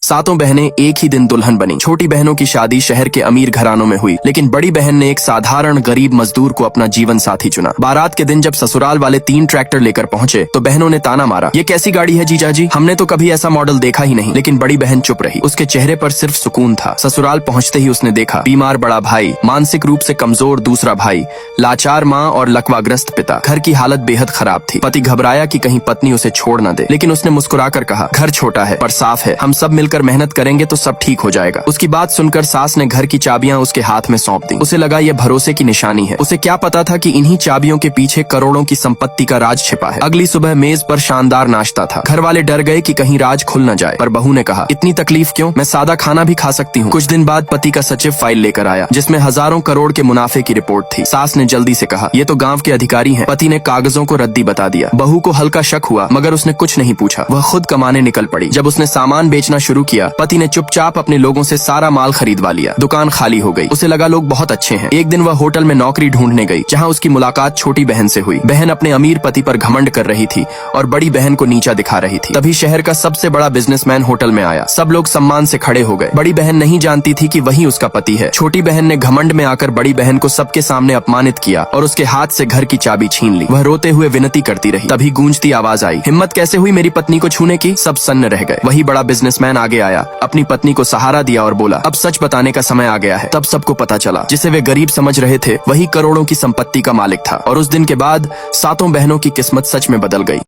सातों बहनें एक ही दिन दुल्हन बनी। छोटी बहनों की शादी शहर के अमीर घरानों में हुई, लेकिन बड़ी बहन ने एक साधारण गरीब मजदूर को अपना जीवन साथी चुना। बारात के दिन जब ससुराल वाले 3 ट्रैक्टर लेकर पहुंचे तो बहनों ने ताना मारा, ये कैसी गाड़ी है जीजाजी, हमने तो कभी ऐसा मॉडल देखा ही नहीं। लेकिन बड़ी बहन चुप रही, उसके चेहरे पर सिर्फ सुकून था। ससुराल पहुंचते ही उसने देखा बीमार बड़ा भाई, मानसिक रूप से कमजोर दूसरा भाई, लाचार माँ और लकवाग्रस्त पिता। घर की हालत बेहद खराब थी। पति घबराया कि कहीं पत्नी उसे छोड़ न दे, लेकिन उसने मुस्कुराकर कहा, घर छोटा है पर साफ है, हम सब मिलकर मेहनत करेंगे तो सब ठीक हो जाएगा। उसकी बात सुनकर सास ने घर की चाबियां उसके हाथ में सौंप दी। उसे लगा यह भरोसे की निशानी है। उसे क्या पता था कि इन्हीं चाबियों के पीछे करोड़ों की संपत्ति का राज छिपा है। अगली सुबह मेज पर शानदार नाश्ता था। घर वाले डर गए कि कहीं राज खुल न जाए, पर बहू ने कहा, इतनी तकलीफ क्यों, मैं सादा खाना भी खा सकती हूँ। कुछ दिन बाद पति का सचिव फाइल लेकर आया, जिसमें हजारों करोड़ के मुनाफे की रिपोर्ट थी। सास ने जल्दी से कहा, ये तो गाँव के अधिकारी हैं। पति ने कागजों को रद्दी बता दिया। बहू को हल्का शक हुआ, मगर उसने कुछ नहीं पूछा। वह खुद कमाने निकल पड़ी। जब उसने सामान बेचना शुरू किया, पति ने चुपचाप अपने लोगों से सारा माल खरीदवा लिया। दुकान खाली हो गई। उसे लगा लोग बहुत अच्छे हैं। एक दिन वह होटल में नौकरी ढूंढने गई, जहां उसकी मुलाकात छोटी बहन से हुई। बहन अपने अमीर पति पर घमंड कर रही थी और बड़ी बहन को नीचा दिखा रही थी। तभी शहर का सबसे बड़ा बिजनेसमैन होटल में आया। सब लोग सम्मान से खड़े हो गए। बड़ी बहन नहीं जानती थी कि वही उसका पति है। छोटी बहन ने घमंड में आकर बड़ी बहन को सबके सामने अपमानित किया और उसके हाथ से घर की चाबी छीन ली। वह रोते हुए विनती करती रही। तभी गूंजती आवाज आई, हिम्मत कैसे हुई मेरी पत्नी को छूने की। सब सन्न रह गए। वही बड़ा बिजनेसमैन आगे आया, अपनी पत्नी को सहारा दिया और बोला, अब सच बताने का समय आ गया है। तब सबको पता चला, जिसे वे गरीब समझ रहे थे वही करोड़ों की संपत्ति का मालिक था। और उस दिन के बाद सातों बहनों की किस्मत सच में बदल गई।